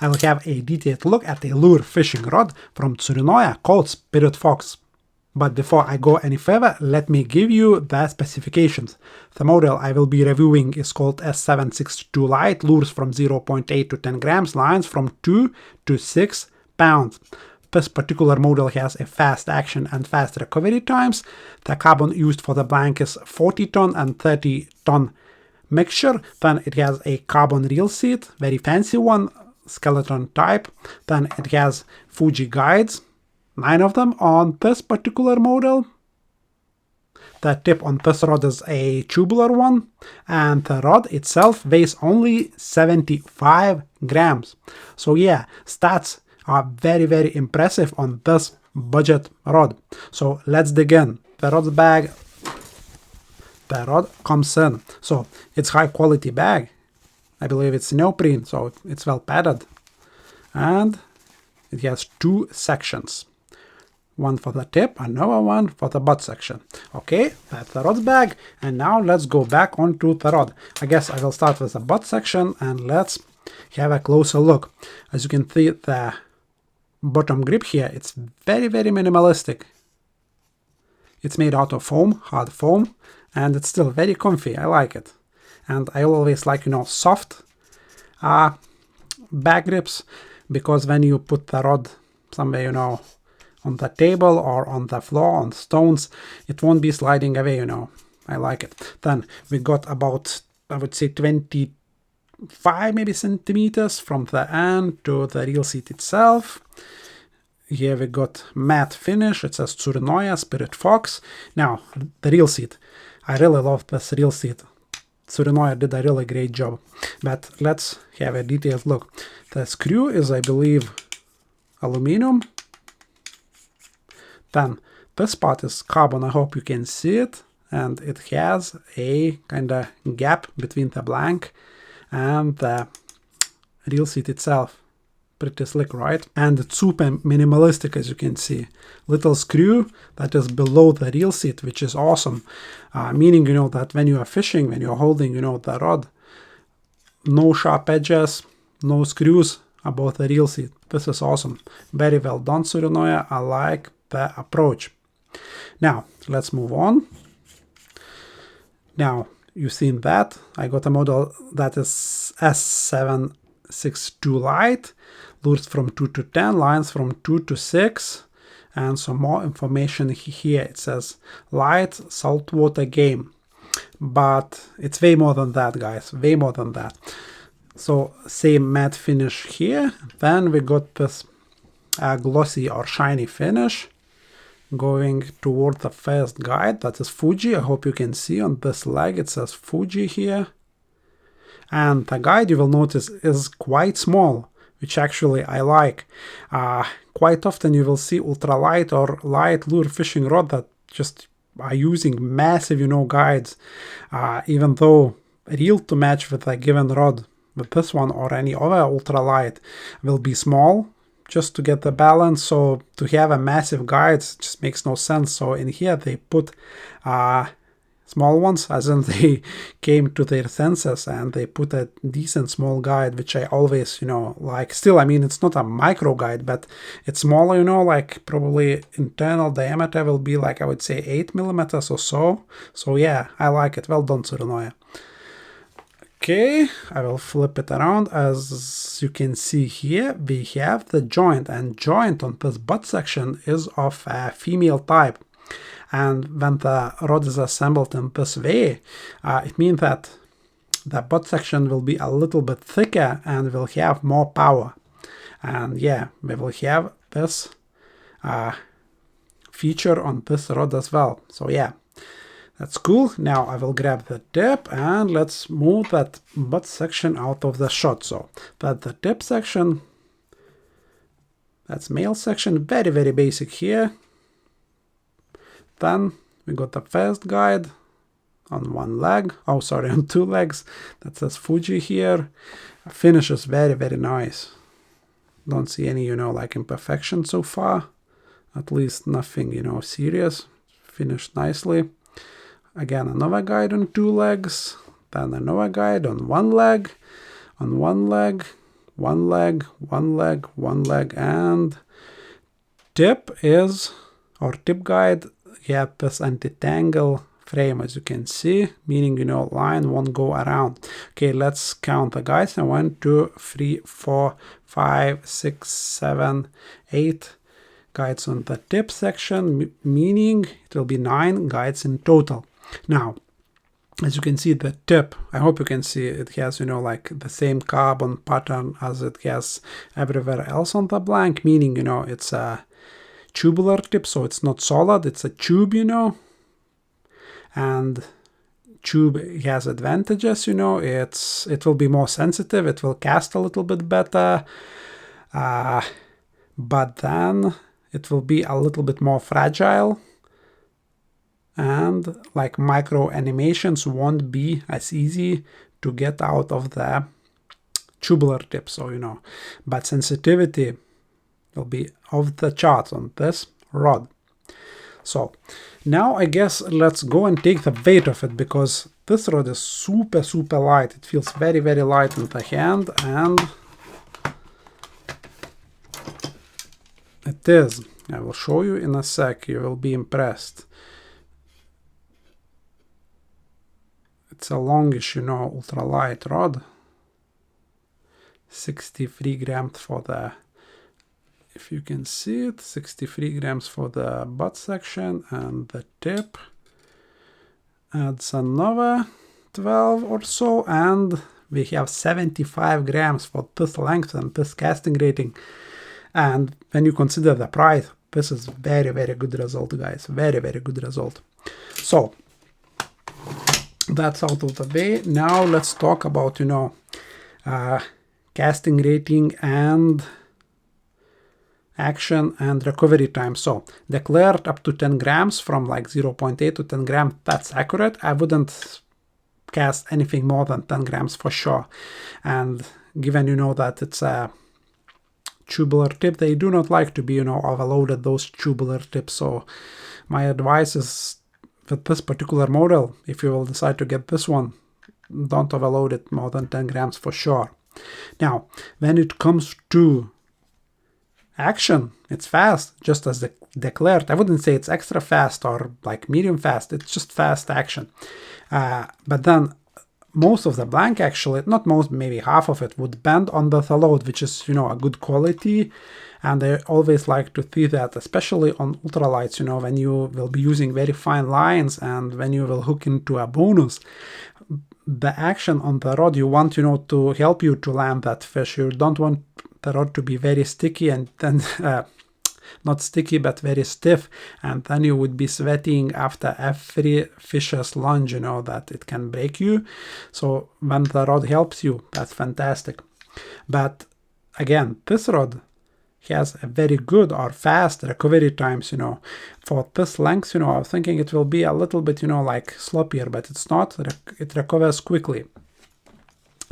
I will have a detailed look at a lure fishing rod from Tsurinoya called Spirit Fox. But before I go any further, let me give you the specifications. The model I will be reviewing is called S762 Lite, lures from 0.8 to 10 grams, lines from 2 to 6 pounds. This particular model has a fast action and fast recovery times. The carbon used for the blank is 40-ton and 30-ton mixture. Then it has a carbon reel seat, very fancy one, skeleton type. Then it has Fuji guides, 9 of them on this particular model. The tip on this rod is a tubular one, and the rod itself weighs only 75 grams. So yeah, stats are very, very impressive on this budget rod. So let's dig in. The rod bag, the rod comes in. So it's high quality bag. I believe it's neoprene, so it's well padded. And it has 2 sections. One for the tip, another one for the butt section. Okay, that's the rod bag. And now let's go back onto the rod. I guess I will start with the butt section and let's have a closer look. As you can see, the bottom grip here, it's very, very minimalistic. It's made out of foam, hard foam, and it's still very comfy. I like it. And I always like, soft back grips, because when you put the rod somewhere, on the table or on the floor, on stones, it won't be sliding away, I like it. Then we got about, I would say, 25 maybe centimeters from the end to the reel seat itself. Here we got matte finish. It says Tsurinoya Spirit Fox. Now, the reel seat. I really love this reel seat. Tsurinoya did a really great job. But let's have a detailed look. The screw is, I believe, aluminum. Then this part is carbon. I hope you can see it. And it has a kind of gap between the blank and the reel seat itself. Pretty slick, right? And it's super minimalistic, as you can see. Little screw that is below the reel seat, which is awesome. Meaning, that when you are fishing, when you're holding, the rod, no sharp edges, no screws above the reel seat. This is awesome. Very well done, Tsurinoya. I like the approach. Now, let's move on. Now, you've seen that. I got a model that is S762 Lite. Lures from 2 to 10, lines from 2 to 6, and some more information here. It says light saltwater game, but it's way more than that, guys, way more than that. So same matte finish here. Then we got this glossy or shiny finish going toward the first guide. That is Fuji. I hope you can see on this leg it says Fuji here. And the guide, you will notice, is quite small, which actually I like. Quite often you will see ultralight or light lure fishing rod that just are using massive, guides, even though reel to match with a given rod. With this one or any other ultralight will be small, just to get the balance. So to have a massive guide just makes no sense. So in here they put small ones, as in they came to their senses and they put a decent small guide, which I always, like. Still, I mean, it's not a micro guide, but it's smaller, like probably internal diameter will be like, I would say 8 millimeters or so. So yeah, I like it. Well done, Tsurinoya. Okay, I will flip it around. As you can see here, we have the joint, and joint on this butt section is of a female type. And when the rod is assembled in this way, it means that the butt section will be a little bit thicker and will have more power. And yeah, we will have this feature on this rod as well. So yeah, that's cool. Now I will grab the tip and let's move that butt section out of the shot. So that's the tip section. That's male section. Very, very basic here. Then we got the first guide on one leg. Oh, sorry, on 2 legs. That says Fuji here. Finish is very, very nice. Don't see any, like imperfection so far. At least nothing, serious. Finished nicely. Again, another guide on 2 legs. Then another guide on 1 leg. On 1 leg. one leg, one leg, one leg, and tip is, or tip guide, you have this anti-tangle frame, as you can see, meaning, you know, line won't go around. Okay, let's count the guides now. 1, 2, 3, 4, 5, 6, 7, 8 guides on the tip section, meaning it will be 9 guides in total. Now, as you can see, the tip, I hope you can see, it has, you know, like the same carbon pattern as it has everywhere else on the blank, meaning, you know, it's a tubular tip, so it's not solid, it's a tube, you know. And tube has advantages, you know, it will be more sensitive, it will cast a little bit better, but then it will be a little bit more fragile, and like micro animations won't be as easy to get out of the tubular tip, so, you know, but sensitivity will be off the charts on this rod. So now I guess let's go and take the weight of it, because this rod is super, super light. It feels very, very light in the hand, and it is. I will show you in a sec. You will be impressed. It's a longish, you know, ultralight rod. 63 grams for the, if you can see it, 63 grams for the butt section, and the tip adds another 12 or so, and we have 75 grams for this length and this casting rating. And when you consider the price, this is very, very good result, guys. Very, very good result. So that's out of the way. Now let's talk about, you know, casting rating and action and recovery time. So declared up to 10 grams from like 0.8 to 10 grams, that's accurate. I wouldn't cast anything more than 10 grams for sure. And given, you know, that it's a tubular tip, they do not like to be, you know, overloaded, those tubular tips. So my advice is, with this particular model, if you will decide to get this one, don't overload it more than 10 grams for sure. Now, when it comes to action, it's fast, just as declared. I wouldn't say it's extra fast or like medium fast, it's just fast action. But then most of the blank, actually, not most, maybe half of it would bend on the load, which is, you know, a good quality. And I always like to see that, especially on ultralights, you know, when you will be using very fine lines and when you will hook into a bonus, the action on the rod, you want, you know, to help you to land that fish. You don't want the rod to be very sticky and then not sticky but very stiff, and then you would be sweating after every fish's lunge, you know, that it can break you. So when the rod helps you, that's fantastic. But again, this rod has a very good or fast recovery times, you know. For this length, you know, I was thinking it will be a little bit, you know, like sloppier, but it's not. It recovers quickly.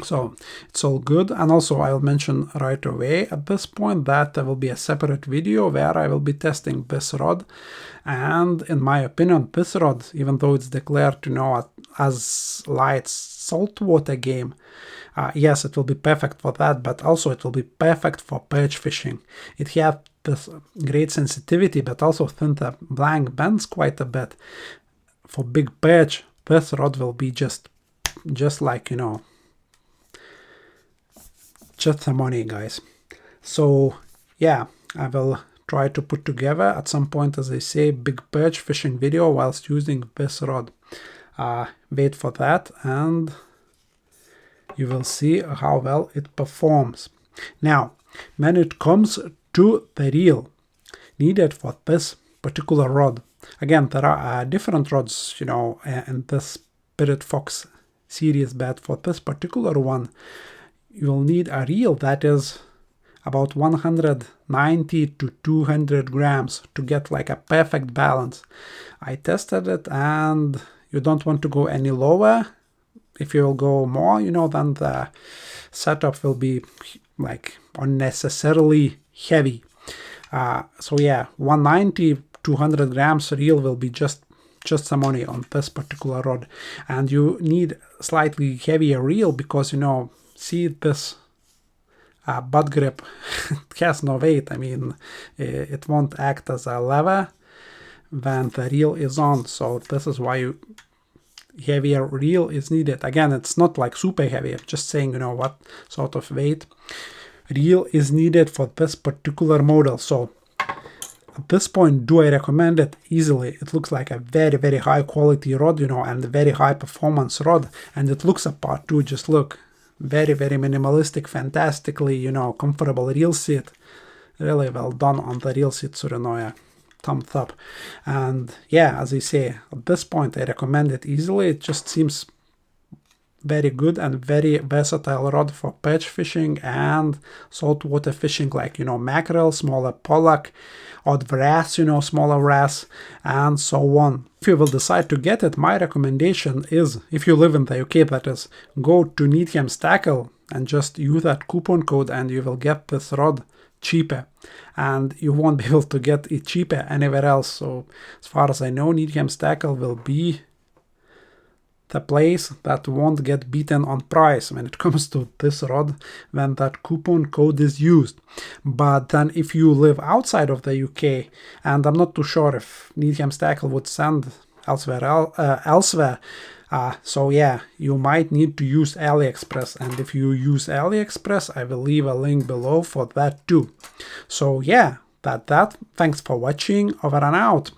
So it's all good. And also I'll mention right away at this point that there will be a separate video where I will be testing this rod. And in my opinion, this rod, even though it's declared, you know, as light saltwater game, yes, it will be perfect for that, but also it will be perfect for perch fishing. It has this great sensitivity, but also since the blank bends quite a bit, for big perch, this rod will be just like, you know, just the money, guys. So yeah, I will try to put together at some point, as I say, big perch fishing video whilst using this rod. Wait for that and you will see how well it performs. Now, when it comes to the reel needed for this particular rod, again, there are different rods, you know, in this Spirit Fox series, but for this particular one, you will need a reel that is about 190 to 200 grams to get like a perfect balance. I tested it and you don't want to go any lower. If you will go more, you know, then the setup will be like unnecessarily heavy. So yeah, 190, 200 grams reel will be just some money on this particular rod. And you need slightly heavier reel because, you know, see this butt grip. It has no weight. I mean, it won't act as a lever when the reel is on. So this is why heavier reel is needed. Again, it's not like super heavy. I'm just saying, you know, what sort of weight reel is needed for this particular model. So at this point, do I recommend it? Easily. It looks like a very, very high quality rod, you know, and a very high performance rod. And it looks apart too. Just look. Very, very minimalistic, fantastically, you know, comfortable reel seat. Really well done on the reel seat, Tsurinoya. Thumbs up. And yeah, as I say, at this point, I recommend it easily. It just seems very good and very versatile rod for perch fishing and saltwater fishing, like, you know, mackerel, smaller pollock, odd wrasse, you know, smaller wrasse, and so on. If you will decide to get it, my recommendation is, if you live in the UK, that is, go to Needham's Tackle and just use that coupon code and you will get this rod cheaper, and you won't be able to get it cheaper anywhere else. So as far as I know, Needham's Tackle will be the place that won't get beaten on price when it comes to this rod when that coupon code is used. But then if you live outside of the UK, and I'm not too sure if Needham's Tackle would send elsewhere, so yeah, you might need to use AliExpress, and if you use AliExpress, I will leave a link below for that too. So yeah, that. Thanks for watching. Over and out.